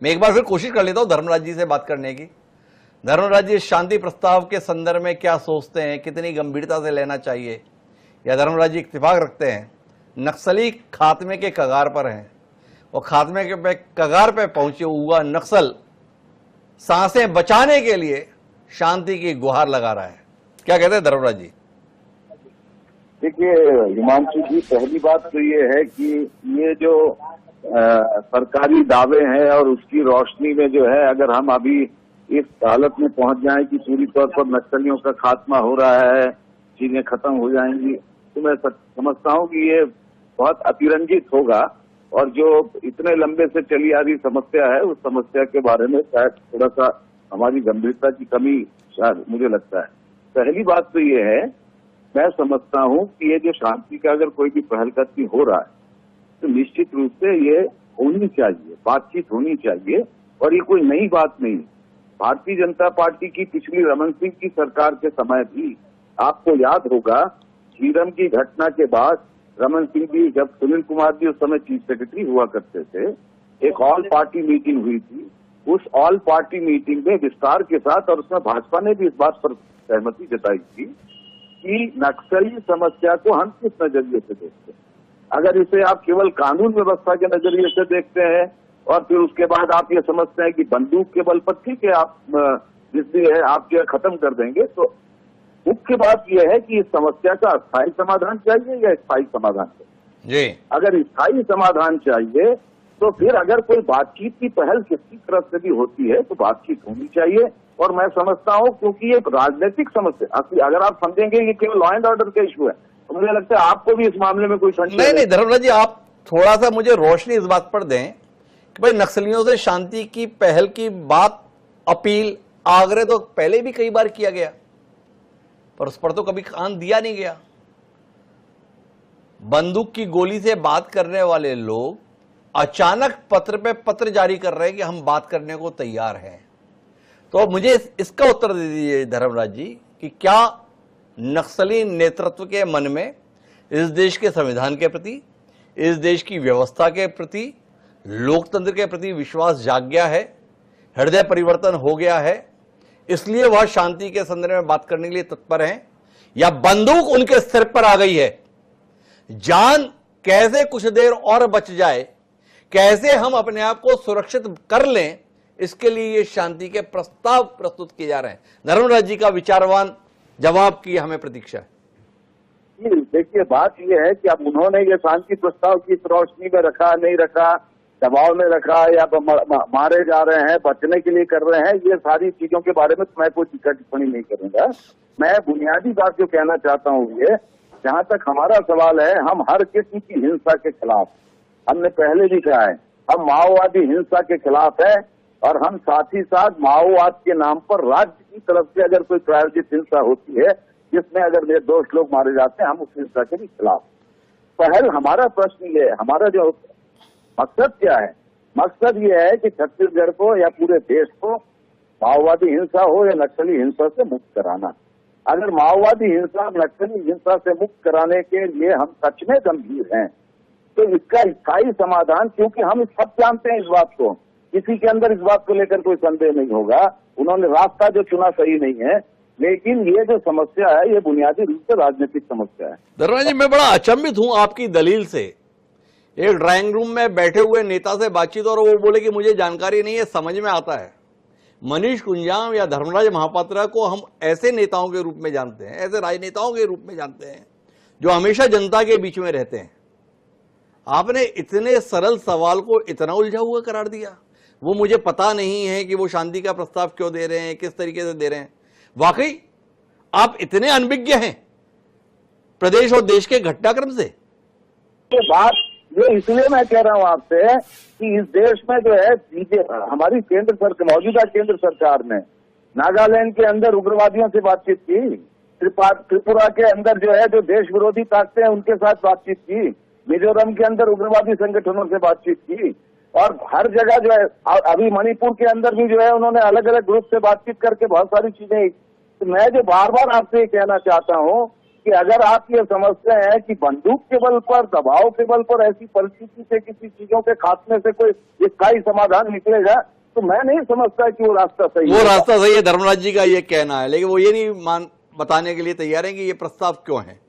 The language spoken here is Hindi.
मैं एक बार फिर कोशिश कर लेता हूं धर्मराज जी से बात करने की। धर्मराज जी, शांति प्रस्ताव के संदर्भ में क्या सोचते हैं, कितनी गंभीरता से लेना चाहिए, या धर्मराज जी इत्तेफाक रखते हैं नक्सली खात्मे के कगार पर हैं और खात्मे के कगार पर पहुंचे हुआ नक्सल सांसें बचाने के लिए शांति की गुहार लगा रहा है? क्या कहते हैं धर्मराज जी? देखिए हिमांशु जी, पहली बात तो ये है कि ये जो सरकारी दावे हैं और उसकी रोशनी में जो है, अगर हम अभी इस हालत में पहुंच जाएं कि पूरी तौर पर नक्सलियों का खात्मा हो रहा है, चीजें खत्म हो जाएंगी, तो मैं समझता हूं कि ये बहुत अतिरंजित होगा और जो इतने लंबे से चली आ रही समस्या है उस समस्या के बारे में शायद थोड़ा सा हमारी गंभीरता की कमी शायद मुझे लगता है। पहली बात तो ये है, मैं समझता हूं कि ये जो शांति का अगर कोई भी पहलकदमी हो रहा है तो निश्चित रूप से ये होनी चाहिए, बातचीत होनी चाहिए और ये कोई नई बात नहीं। भारतीय जनता पार्टी की पिछली रमन सिंह की सरकार के समय भी आपको याद होगा, झीरम की घटना के बाद रमन सिंह जी, जब सुनील कुमार जी उस समय चीफ सेक्रेटरी हुआ करते थे, एक ऑल पार्टी मीटिंग हुई थी। उस ऑल पार्टी मीटिंग में विस्तार के साथ, और उसमें भाजपा ने भी इस बात पर सहमति जताई थी कि नक्सली समस्या को हम किस नजरिए से देखते हैं। अगर इसे आप केवल कानून व्यवस्था के नजरिए से देखते हैं और फिर उसके बाद आप ये समझते हैं कि बंदूक के बल पर ठीक है आप जिससे है आप जो खत्म कर देंगे, तो मुख्य बात यह है कि इस समस्या का स्थायी समाधान चाहिए या स्थायी समाधान चाहिए। जी, अगर स्थायी समाधान चाहिए तो फिर अगर कोई बातचीत की पहल किसी तरफ से भी होती है तो बातचीत होनी चाहिए। और मैं समझता हूं क्योंकि ये राजनीतिक समस्या, अगर आप समझेंगे ये केवल लॉ एंड ऑर्डर का इशू है तो मुझे लगता है आपको भी इस मामले में कोई संशय नहीं धर्मराज जी, आप थोड़ा सा मुझे रोशनी इस बात पर दें कि भाई नक्सलियों से शांति की पहल की बात, अपील, आग्रह तो पहले भी कई बार किया गया पर उस पर तो कभी कान दिया नहीं गया। बंदूक की गोली से बात करने वाले लोग अचानक पत्र पे पत्र जारी कर रहे हैं कि हम बात करने को तैयार हैं। तो मुझे इसका उत्तर दे दीजिए धर्मराज जी कि क्या नक्सली नेतृत्व के मन में इस देश के संविधान के प्रति, इस देश की व्यवस्था के प्रति, लोकतंत्र के प्रति विश्वास जाग गया है, हृदय परिवर्तन हो गया है, इसलिए वह शांति के संदर्भ में बात करने के लिए तत्पर हैं, या बंदूक उनके सिर पर आ गई है, जान कैसे कुछ देर और बच जाए, कैसे हम अपने आप को सुरक्षित कर लें, इसके लिए ये शांति के प्रस्ताव प्रस्तुत किए जा रहे हैं? धर्मराज जी का विचारवान जवाब की हमें प्रतीक्षा है। देखिए बात यह है कि अब उन्होंने ये शांति प्रस्ताव की रोशनी में रखा, नहीं रखा, दबाव में रखा या मारे जा रहे हैं, बचने के लिए कर रहे हैं, ये सारी चीजों के बारे में तो मैं कोई टीका टिप्पणी नहीं करूंगा। मैं बुनियादी बात जो कहना चाहता हूँ ये, जहां तक हमारा सवाल है, हम हर किस्म की हिंसा के खिलाफ, हमने पहले भी कहा है, हम माओवादी हिंसा के खिलाफ है और हम साथ ही साथ माओवाद के नाम पर राज्य की तरफ से अगर कोई प्रायोजित हिंसा होती है जिसमें अगर निर्दोष लोग मारे जाते हैं, हम उस हिंसा के भी खिलाफ। पहल हमारा प्रश्न ये है, हमारा जो मकसद क्या है, मकसद ये है कि छत्तीसगढ़ को या पूरे देश को माओवादी हिंसा हो या नक्सली हिंसा से मुक्त कराना। अगर माओवादी हिंसा, नक्सली हिंसा से मुक्त कराने के लिए हम सच में गंभीर हैं तो इसका स्थायी समाधान, क्योंकि हम सब जानते हैं इस बात को, किसी के अंदर इस बात को लेकर कोई संदेह नहीं होगा, उन्होंने रास्ता जो चुना सही नहीं है, लेकिन ये जो समस्या है ये बुनियादी रूप से राजनीतिक समस्या है। धर्मराज जी, मैं बड़ा अचंभित हूं आपकी दलील से। एक ड्राइंग रूम में बैठे हुए नेता से बातचीत और वो बोले कि मुझे जानकारी नहीं है, समझ में आता है। मनीष कुंजाम या धर्मराज महापात्रा को हम ऐसे नेताओं के रूप में जानते हैं, ऐसे राजनेताओं के रूप में जानते हैं जो हमेशा जनता के बीच में रहते हैं। आपने इतने सरल सवाल को इतना उलझा हुआ करार दिया। वो मुझे पता नहीं है कि वो शांति का प्रस्ताव क्यों दे रहे हैं, किस तरीके से दे रहे हैं। वाकई आप इतने अनभिज्ञ हैं प्रदेश और देश के घटनाक्रम से? ये बात ये इसलिए मैं कह रहा हूं आपसे कि इस देश में जो है हमारी केंद्र सरकार, मौजूदा केंद्र सरकार ने नागालैंड के अंदर उग्रवादियों से बातचीत की, त्रिपुरा के अंदर जो है जो देश विरोधी ताकतें हैं उनके साथ बातचीत की, मिजोरम के अंदर उग्रवादी संगठनों से बातचीत की, और हर जगह जो है, अभी मणिपुर के अंदर भी जो है उन्होंने अलग अलग ग्रुप से बातचीत करके बहुत सारी चीजें। तो मैं जो बार बार आपसे कहना चाहता हूं कि अगर आप ये समझते हैं कि बंदूक के बल पर, दबाव के बल पर ऐसी परिस्थिति से किसी चीजों के खात्मे से कोई स्थायी समाधान निकलेगा, तो मैं नहीं समझता कि वो रास्ता सही है। वो रास्ता सही है, धर्मराज जी का ये कहना है, लेकिन वो ये नहीं बताने के लिए तैयार है कि ये प्रस्ताव क्यों है।